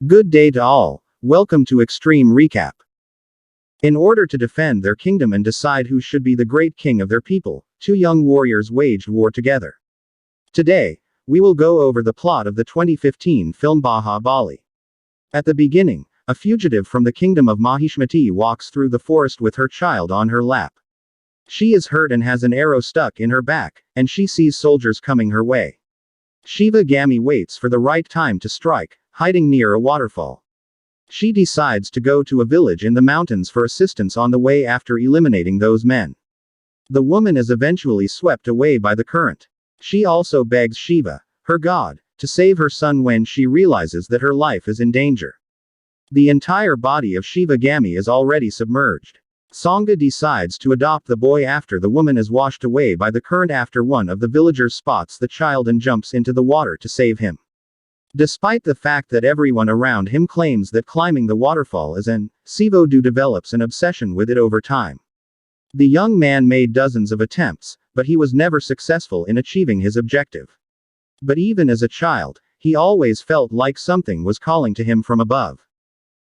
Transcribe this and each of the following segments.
Good day to all, welcome to Extreme Recap. In order to defend their kingdom and decide who should be the great king of their people, two young warriors waged war together. Today, we will go over the plot of the 2015 film BAAHUBALI. At the beginning, a fugitive from the kingdom of Mahishmati walks through the forest with her child on her lap. She is hurt and has an arrow stuck in her back, and she sees soldiers coming her way. Shivudu waits for the right time to strike, hiding near a waterfall. She decides to go to a village in the mountains for assistance on the way after eliminating those men. The woman is eventually swept away by the current. She also begs Shiva, her god, to save her son when she realizes that her life is in danger. The entire body of Shivudu is already submerged. Sangha decides to adopt the boy after the woman is washed away by the current after one of the villagers spots the child and jumps into the water to save him. Despite the fact that everyone around him claims that climbing the waterfall is an, Shivudu develops an obsession with it over time. The young man made dozens of attempts, but he was never successful in achieving his objective. But even as a child, he always felt like something was calling to him from above.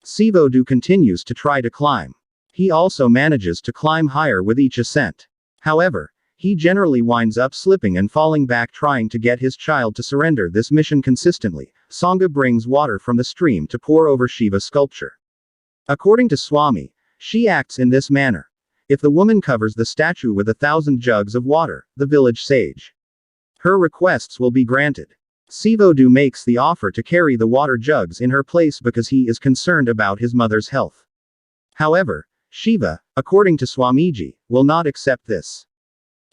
Shivudu continues to try to climb. He also manages to climb higher with each ascent. However, he generally winds up slipping and falling back trying to get his child to surrender this mission consistently. Sangha brings water from the stream to pour over Shiva's sculpture. According to Swami, she acts in this manner. If the woman covers the statue with 1,000 jugs of water, the village sage, her requests will be granted. Shivudu makes the offer to carry the water jugs in her place because he is concerned about his mother's health. However, Shiva, according to Swamiji, will not accept this.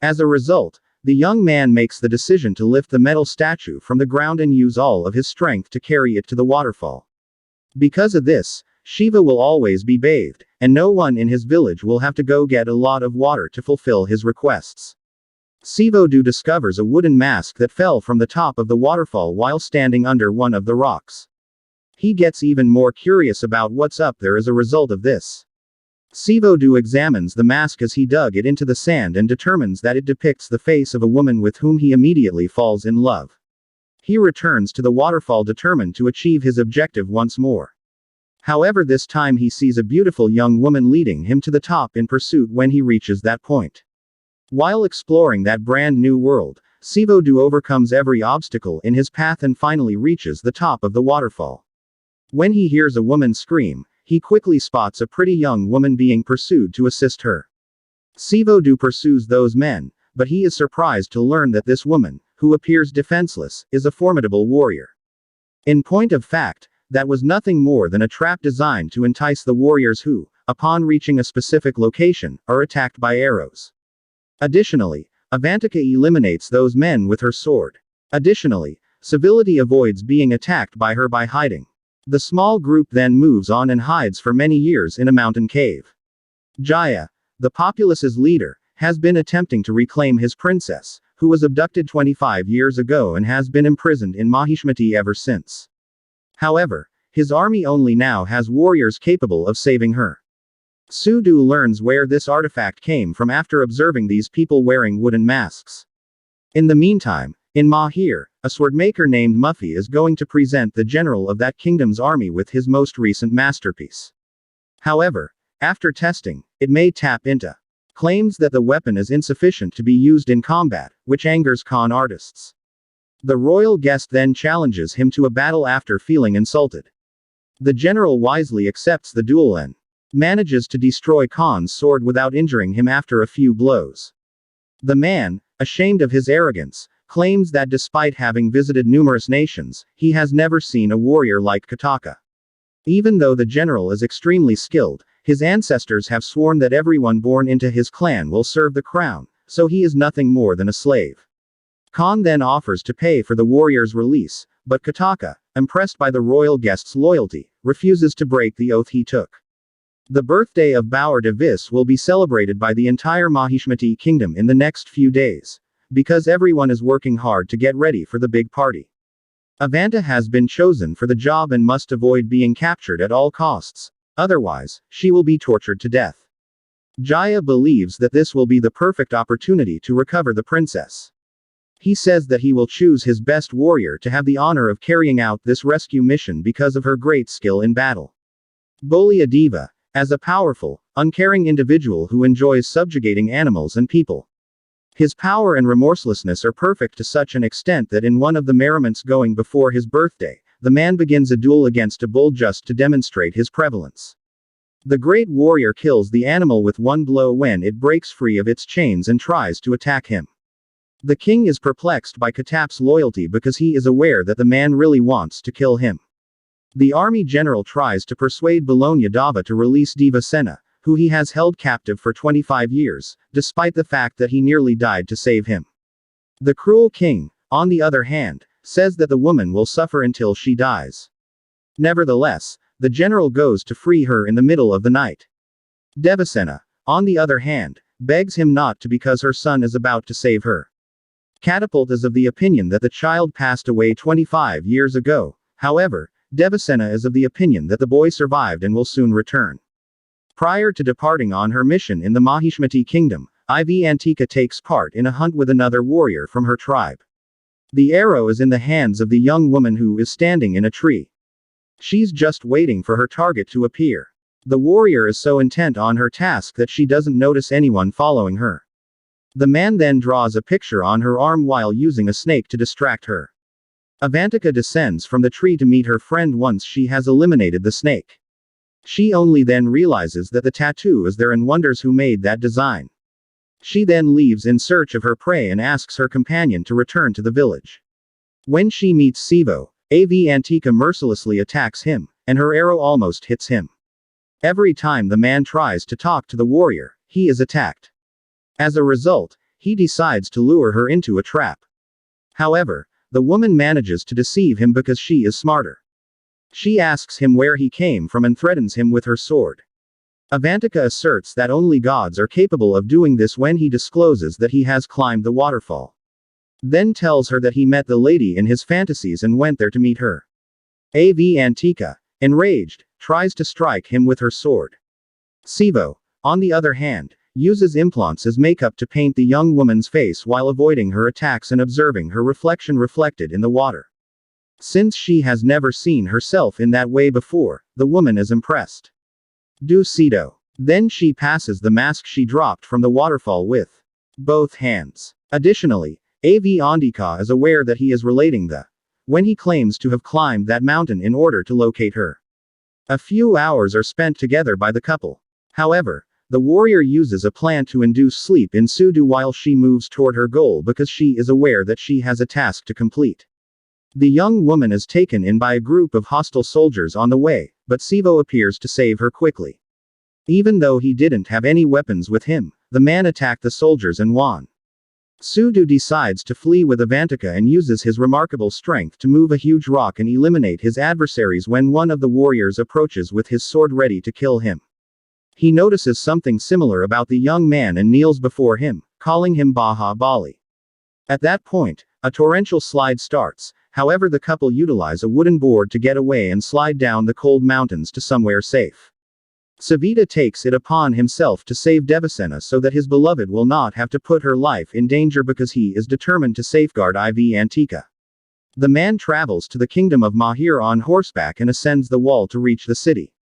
As a result, the young man makes the decision to lift the metal statue from the ground and use all of his strength to carry it to the waterfall. Because of this, Shiva will always be bathed, and no one in his village will have to go get a lot of water to fulfill his requests. Shivudu discovers a wooden mask that fell from the top of the waterfall while standing under one of the rocks. He gets even more curious about what's up there as a result of this. Shivudu examines the mask as he dug it into the sand and determines that it depicts the face of a woman with whom he immediately falls in love. He returns to the waterfall determined to achieve his objective once more. However, this time he sees a beautiful young woman leading him to the top in pursuit when he reaches that point. While exploring that brand new world, Shivudu overcomes every obstacle in his path and finally reaches the top of the waterfall. When he hears a woman scream, he quickly spots a pretty young woman being pursued to assist her. Shivudu pursues those men, but he is surprised to learn that this woman, who appears defenseless, is a formidable warrior. In point of fact, that was nothing more than a trap designed to entice the warriors who, upon reaching a specific location, are attacked by arrows. Additionally, Avantika eliminates those men with her sword. Additionally, Civility avoids being attacked by her by hiding. The small group then moves on and hides for many years in a mountain cave. Jaya, the populace's leader, has been attempting to reclaim his princess, who was abducted 25 years ago and has been imprisoned in Mahishmati ever since. However, his army only now has warriors capable of saving her. Shivudu learns where this artifact came from after observing these people wearing wooden masks. In the meantime, in Mahir, a swordmaker named Muffy is going to present the general of that kingdom's army with his most recent masterpiece. However, after testing, it may tap into claims that the weapon is insufficient to be used in combat, which angers con artists. The royal guest then challenges him to a battle after feeling insulted. The general wisely accepts the duel and manages to destroy Khan's sword without injuring him after a few blows. The man, ashamed of his arrogance, claims that despite having visited numerous nations, he has never seen a warrior like Kataka. Even though the general is extremely skilled, his ancestors have sworn that everyone born into his clan will serve the crown, so he is nothing more than a slave. Khan then offers to pay for the warrior's release, but Kataka, impressed by the royal guest's loyalty, refuses to break the oath he took. The birthday of devious will be celebrated by the entire Mahishmati kingdom in the next few days, because everyone is working hard to get ready for the big party. Avantika has been chosen for the job and must avoid being captured at all costs, otherwise, she will be tortured to death. Jaya believes that this will be the perfect opportunity to recover the princess. He says that he will choose his best warrior to have the honor of carrying out this rescue mission because of her great skill in battle. Bully a diva, as a powerful, uncaring individual who enjoys subjugating animals and people. His power and remorselessness are perfect to such an extent that in one of the merriments going before his birthday, the man begins a duel against a bull just to demonstrate his prevalence. The great warrior kills the animal with one blow when it breaks free of its chains and tries to attack him. The king is perplexed by Katap's loyalty because he is aware that the man really wants to kill him. The army general tries to persuade Bologna Dava to release Devasena, who he has held captive for 25 years, despite the fact that he nearly died to save him. The cruel king, on the other hand, says that the woman will suffer until she dies. Nevertheless, the general goes to free her in the middle of the night. Devasena, on the other hand, begs him not to because her son is about to save her. Catapult is of the opinion that the child passed away 25 years ago. However, Devasena is of the opinion that the boy survived and will soon return. Prior to departing on her mission in the Mahishmati kingdom, Avantika takes part in a hunt with another warrior from her tribe. The arrow is in the hands of the young woman who is standing in a tree. She's just waiting for her target to appear. The warrior is so intent on her task that she doesn't notice anyone following her. The man then draws a picture on her arm while using a snake to distract her. Avantika descends from the tree to meet her friend once she has eliminated the snake. She only then realizes that the tattoo is there and wonders who made that design. She then leaves in search of her prey and asks her companion to return to the village. When she meets Sivo, Avantika mercilessly attacks him, and her arrow almost hits him. Every time the man tries to talk to the warrior, he is attacked. As a result, he decides to lure her into a trap. However, the woman manages to deceive him because she is smarter. She asks him where he came from and threatens him with her sword. Avantika asserts that only gods are capable of doing this when he discloses that he has climbed the waterfall. Then tells her that he met the lady in his fantasies and went there to meet her. Avantika, enraged, tries to strike him with her sword. Sivo, on the other hand, uses implants as makeup to paint the young woman's face while avoiding her attacks and observing her reflection reflected in the water. Since she has never seen herself in that way before, the woman is impressed. Do Sido. Then she passes the mask she dropped from the waterfall with both hands. Additionally, Avantika is aware that he is relating when he claims to have climbed that mountain in order to locate her. A few hours are spent together by the couple. However, the warrior uses a plant to induce sleep in Shivudu while she moves toward her goal because she is aware that she has a task to complete. The young woman is taken in by a group of hostile soldiers on the way, but Sivo appears to save her quickly. Even though he didn't have any weapons with him, the man attacked the soldiers and won. Shivudu decides to flee with Avantika and uses his remarkable strength to move a huge rock and eliminate his adversaries when one of the warriors approaches with his sword ready to kill him. He notices something similar about the young man and kneels before him, calling him BAAHUBALI. At that point, a torrential slide starts. However, the couple utilize a wooden board to get away and slide down the cold mountains to somewhere safe. Seythe takes it upon himself to save Devasena so that his beloved will not have to put her life in danger because he is determined to safeguard Avantika. The man travels to the kingdom of Mahir on horseback and ascends the wall to reach the city.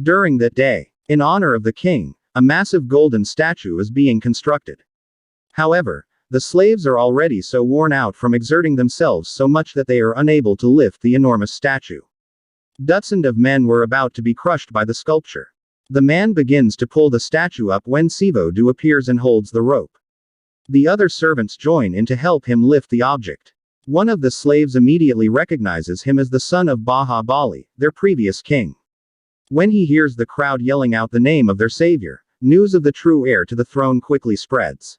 During that day, in honor of the king, a massive golden statue is being constructed. However, the slaves are already so worn out from exerting themselves so much that they are unable to lift the enormous statue. Dozens of men were about to be crushed by the sculpture. The man begins to pull the statue up when Shivudu appears and holds the rope. The other servants join in to help him lift the object. One of the slaves immediately recognizes him as the son of BAAHUBALI, their previous king. When he hears the crowd yelling out the name of their savior, news of the true heir to the throne quickly spreads.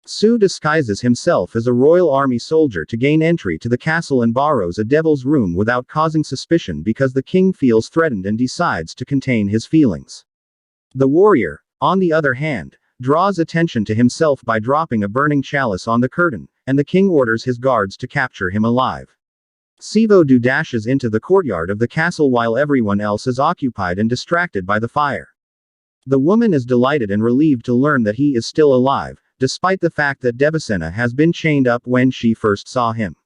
Su disguises himself as a royal army soldier to gain entry to the castle and borrows a devil's room without causing suspicion because the king feels threatened and decides to contain his feelings. The warrior, on the other hand, draws attention to himself by dropping a burning chalice on the curtain, and the king orders his guards to capture him alive. Shivudu dashes into the courtyard of the castle while everyone else is occupied and distracted by the fire. The woman is delighted and relieved to learn that he is still alive, despite the fact that Devasena has been chained up when she first saw him.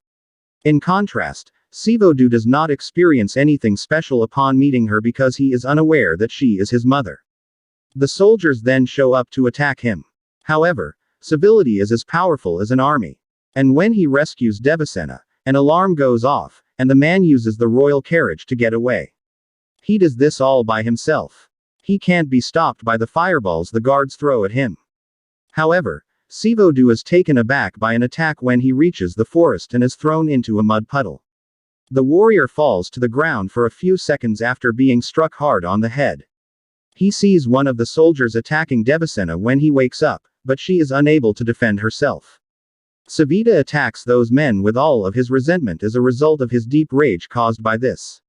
In contrast, Shivudu does not experience anything special upon meeting her because he is unaware that she is his mother. The soldiers then show up to attack him. However, civility is as powerful as an army. And when he rescues Devasena, an alarm goes off, and the man uses the royal carriage to get away. He does this all by himself. He can't be stopped by the fireballs the guards throw at him. However, Shivudu is taken aback by an attack when he reaches the forest and is thrown into a mud puddle. The warrior falls to the ground for a few seconds after being struck hard on the head. He sees one of the soldiers attacking Devasena when he wakes up, but she is unable to defend herself. Seythe attacks those men with all of his resentment as a result of his deep rage caused by this.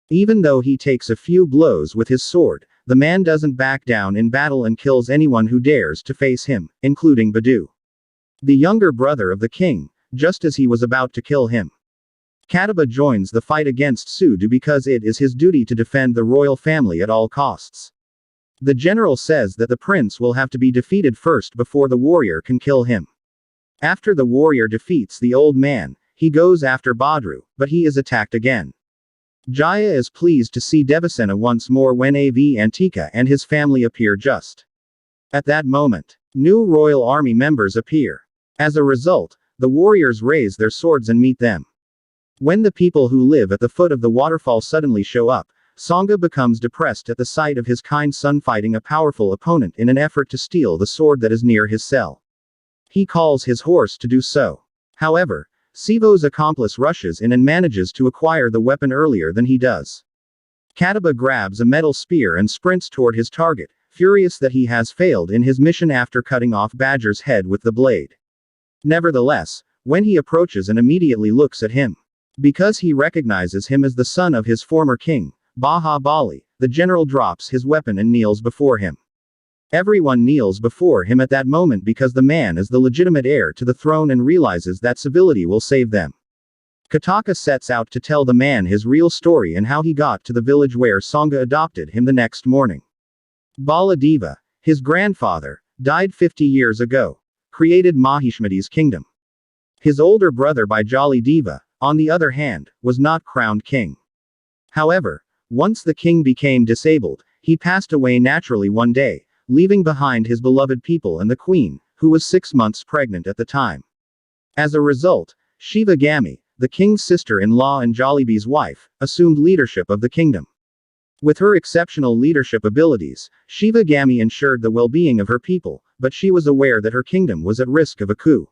Even though he takes a few blows with his sword, the man doesn't back down in battle and kills anyone who dares to face him, including Badu, the younger brother of the king, just as he was about to kill him. Kataba joins the fight against Shivudu because it is his duty to defend the royal family at all costs. The general says that the prince will have to be defeated first before the warrior can kill him. After the warrior defeats the old man, he goes after Badru, but he is attacked again. Jaya is pleased to see Devasena once more when Avantika and his family appear just at that moment. New royal army members appear. As a result, the warriors raise their swords and meet them. When the people who live at the foot of the waterfall suddenly show up, Sangha becomes depressed at the sight of his kind son fighting a powerful opponent in an effort to steal the sword that is near his cell. He calls his horse to do so. However, Sivo's accomplice rushes in and manages to acquire the weapon earlier than he does. Kataba grabs a metal spear and sprints toward his target, furious that he has failed in his mission after cutting off Badger's head with the blade. Nevertheless, when he approaches and immediately looks at him, because he recognizes him as the son of his former king, BAAHUBALI, the general drops his weapon and kneels before him. Everyone kneels before him at that moment because the man is the legitimate heir to the throne and realizes that civility will save them. Kataka sets out to tell the man his real story and how he got to the village where Sangha adopted him the next morning. Baladeva, his grandfather, died 50 years ago, created Mahishmati's kingdom. His older brother Bijali Deva, on the other hand, was not crowned king. However, once the king became disabled, he passed away naturally one day, leaving behind his beloved people and the queen, who was 6 months pregnant at the time. As a result, Shivagami, the king's sister-in-law and Jollibee's wife, assumed leadership of the kingdom. With her exceptional leadership abilities, Shivagami ensured the well-being of her people, but she was aware that her kingdom was at risk of a coup.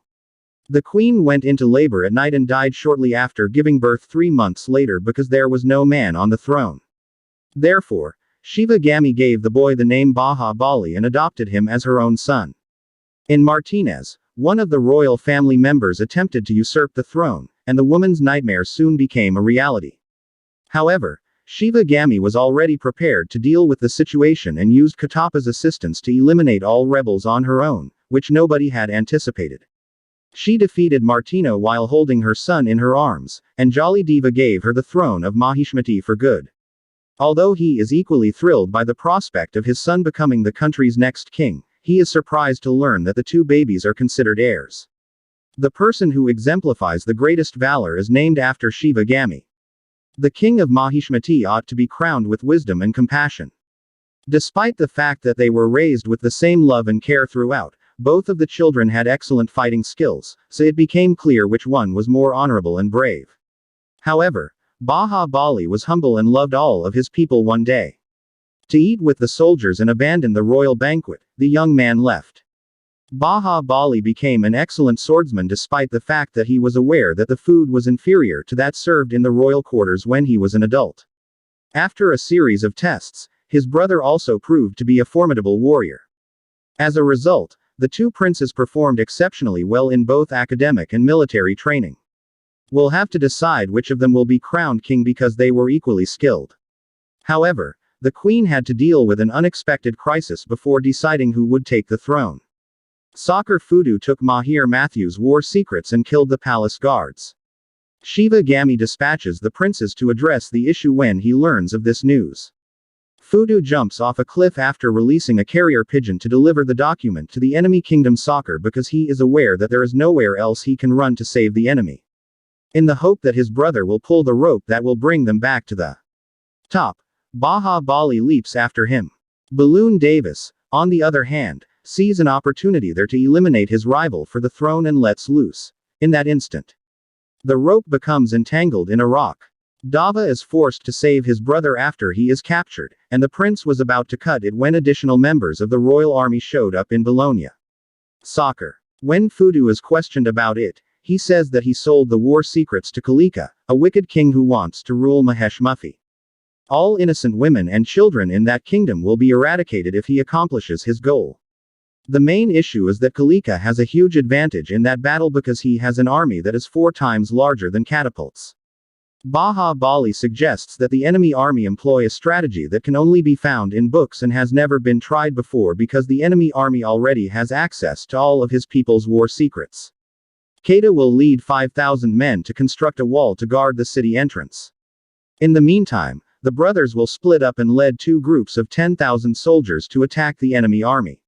The queen went into labor at night and died shortly after giving birth 3 months later because there was no man on the throne. Therefore, Shivagami gave the boy the name BAAHUBALI and adopted him as her own son. In Martinez, one of the royal family members attempted to usurp the throne, and the woman's nightmare soon became a reality. However, Shivagami was already prepared to deal with the situation and used Katapa's assistance to eliminate all rebels on her own, which nobody had anticipated. She defeated Martino while holding her son in her arms, and Jolly Deva gave her the throne of Mahishmati for good. Although he is equally thrilled by the prospect of his son becoming the country's next king, he is surprised to learn that the two babies are considered heirs. The person who exemplifies the greatest valor is named after Shivagami. The king of Mahishmati ought to be crowned with wisdom and compassion. Despite the fact that they were raised with the same love and care throughout, both of the children had excellent fighting skills, so it became clear which one was more honorable and brave. However, BAAHUBALI was humble and loved all of his people one day. To eat with the soldiers and abandon the royal banquet, the young man left. BAAHUBALI became an excellent swordsman despite the fact that he was aware that the food was inferior to that served in the royal quarters when he was an adult. After a series of tests, his brother also proved to be a formidable warrior. As a result, the two princes performed exceptionally well in both academic and military training. We'll have to decide which of them will be crowned king because they were equally skilled. However, the queen had to deal with an unexpected crisis before deciding who would take the throne. Soccer Fudu took Mahir Matthew's war secrets and killed the palace guards. Shivagami dispatches the princes to address the issue when he learns of this news. Shivudu jumps off a cliff after releasing a carrier pigeon to deliver the document to the enemy kingdom soccer because he is aware that there is nowhere else he can run to save the enemy. In the hope that his brother will pull the rope that will bring them back to the top, BAAHUBALI leaps after him. Balloon Davis, on the other hand, sees an opportunity there to eliminate his rival for the throne and lets loose. In that instant, the rope becomes entangled in a rock. Dava is forced to save his brother after he is captured, and the prince was about to cut it when additional members of the royal army showed up in Bologna. Soccer. When Shivudu is questioned about it, he says that he sold the war secrets to Kalika, a wicked king who wants to rule Mahishmati. All innocent women and children in that kingdom will be eradicated if he accomplishes his goal. The main issue is that Kalika has a huge advantage in that battle because he has an army that is 4 times larger than catapults. BAAHUBALI suggests that the enemy army employ a strategy that can only be found in books and has never been tried before because the enemy army already has access to all of his people's war secrets. Keita will lead 5,000 men to construct a wall to guard the city entrance. In the meantime, the brothers will split up and lead 2 groups of 10,000 soldiers to attack the enemy army.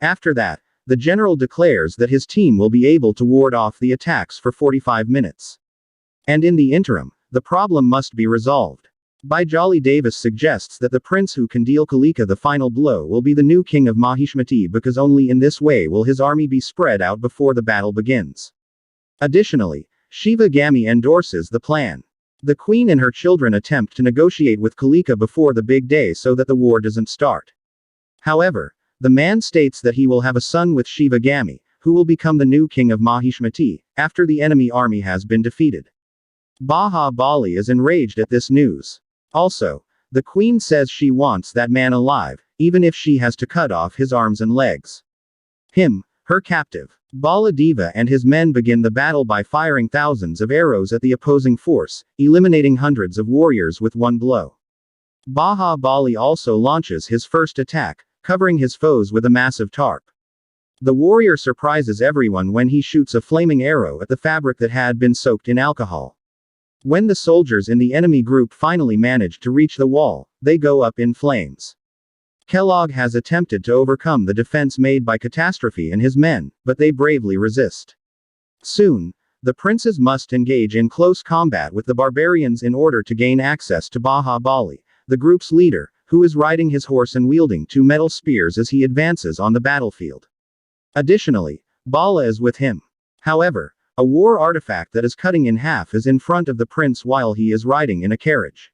After that, the general declares that his team will be able to ward off the attacks for 45 minutes. And in the interim, the problem must be resolved. Jolly Davis suggests that the prince who can deal Kalika the final blow will be the new king of Mahishmati because only in this way will his army be spread out before the battle begins. Additionally, Shiva Gami endorses the plan. The queen and her children attempt to negotiate with Kalika before the big day so that the war doesn't start. However, the man states that he will have a son with Shiva Gami, who will become the new king of Mahishmati, after the enemy army has been defeated. BAAHUBALI is enraged at this news. Also, the queen says she wants that man alive, even if she has to cut off his arms and legs. Her captive. Baladeva and his men begin the battle by firing thousands of arrows at the opposing force, eliminating hundreds of warriors with one blow. BAAHUBALI also launches his first attack, covering his foes with a massive tarp. The warrior surprises everyone when he shoots a flaming arrow at the fabric that had been soaked in alcohol. When the soldiers in the enemy group finally manage to reach the wall, they go up in flames. Kellogg has attempted to overcome the defense made by Catastrophe and his men, but they bravely resist. Soon, the princes must engage in close combat with the barbarians in order to gain access to BAAHUBALI, the group's leader, who is riding his horse and wielding 2 metal spears as he advances on the battlefield. Additionally, Bala is with him. However, a war artifact that is cutting in half is in front of the prince while he is riding in a carriage.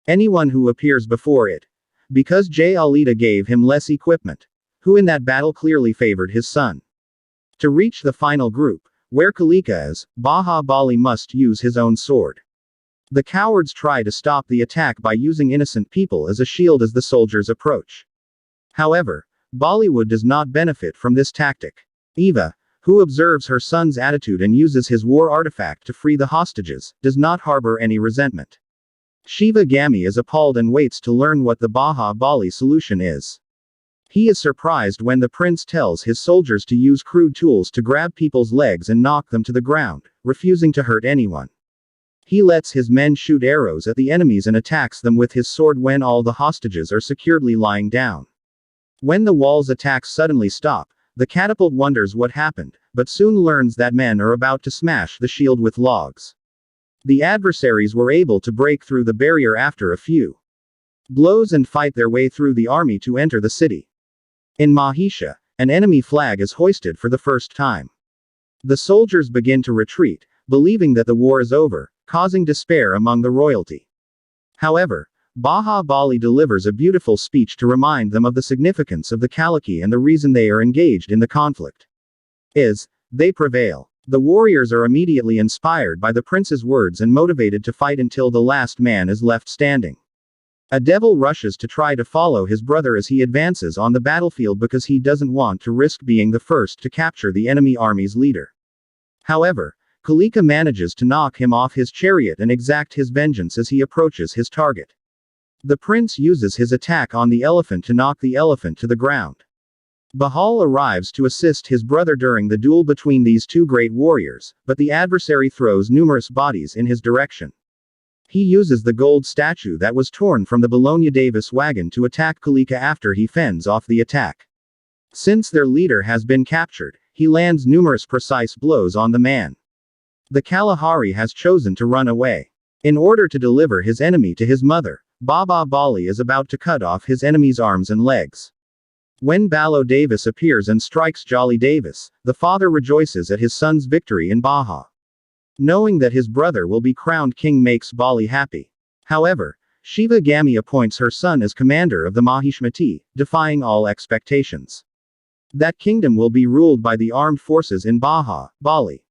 Anyone who appears before it, because Jay Alida gave him less equipment, who in that battle clearly favored his son. To reach the final group, where Kalika is, BAAHUBALI must use his own sword. The cowards try to stop the attack by using innocent people as a shield as the soldiers approach. However, Bollywood does not benefit from this tactic. Eva, who observes her son's attitude and uses his war artifact to free the hostages, does not harbor any resentment. Shiva Gami is appalled and waits to learn what the BAAHUBALI solution is. He is surprised when the prince tells his soldiers to use crude tools to grab people's legs and knock them to the ground, refusing to hurt anyone. He lets his men shoot arrows at the enemies and attacks them with his sword when all the hostages are securely lying down. When the wall's attacks suddenly stop, the catapult wonders what happened, but soon learns that men are about to smash the shield with logs. The adversaries were able to break through the barrier after a few blows and fight their way through the army to enter the city. In Mahisha, an enemy flag is hoisted for the first time. The soldiers begin to retreat, believing that the war is over, causing despair among the royalty. However, BAAHUBALI delivers a beautiful speech to remind them of the significance of the Kaliki and the reason they are engaged in the conflict. They prevail. The warriors are immediately inspired by the prince's words and motivated to fight until the last man is left standing. A devil rushes to try to follow his brother as he advances on the battlefield because he doesn't want to risk being the first to capture the enemy army's leader. However, Kalika manages to knock him off his chariot and exact his vengeance as he approaches his target. The prince uses his attack on the elephant to knock the elephant to the ground. Bahal arrives to assist his brother during the duel between these two great warriors, but the adversary throws numerous bodies in his direction. He uses the gold statue that was torn from the Bologna Davis wagon to attack Kalika after he fends off the attack. Since their leader has been captured, he lands numerous precise blows on the man. The Kalahari has chosen to run away. In order to deliver his enemy to his mother, BAAHUBALI is about to cut off his enemy's arms and legs. When Balo Davis appears and strikes Jolly Davis, the father rejoices at his son's victory in Baha. Knowing that his brother will be crowned king makes Bali happy. However, Shiva Gami appoints her son as commander of the Mahishmati, defying all expectations. That kingdom will be ruled by the armed forces in Bali.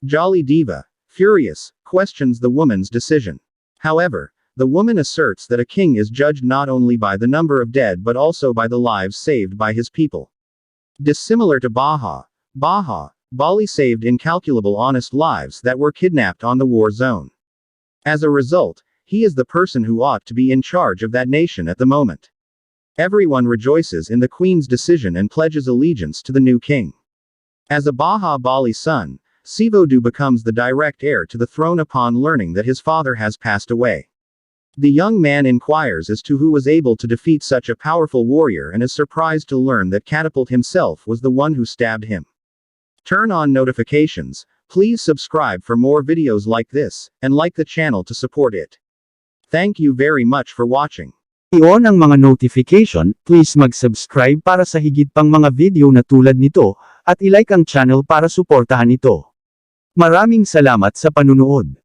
Jolly Diva, furious, questions the woman's decision. However, the woman asserts that a king is judged not only by the number of dead but also by the lives saved by his people. Dissimilar to Bali saved incalculable honest lives that were kidnapped on the war zone. As a result, he is the person who ought to be in charge of that nation at the moment. Everyone rejoices in the queen's decision and pledges allegiance to the new king. As a BAAHUBALI son, Shivudu becomes the direct heir to the throne upon learning that his father has passed away. The young man inquires as to who was able to defeat such a powerful warrior and is surprised to learn that Catapult himself was the one who stabbed him. Turn on notifications, please subscribe for more videos like this, and like the channel to support it. Thank you very much for watching. I-on ang mga notification, please mag-subscribe para sa higit pang mga video na tulad nito, at i-like ang channel para suportahan ito. Maraming salamat sa panunood.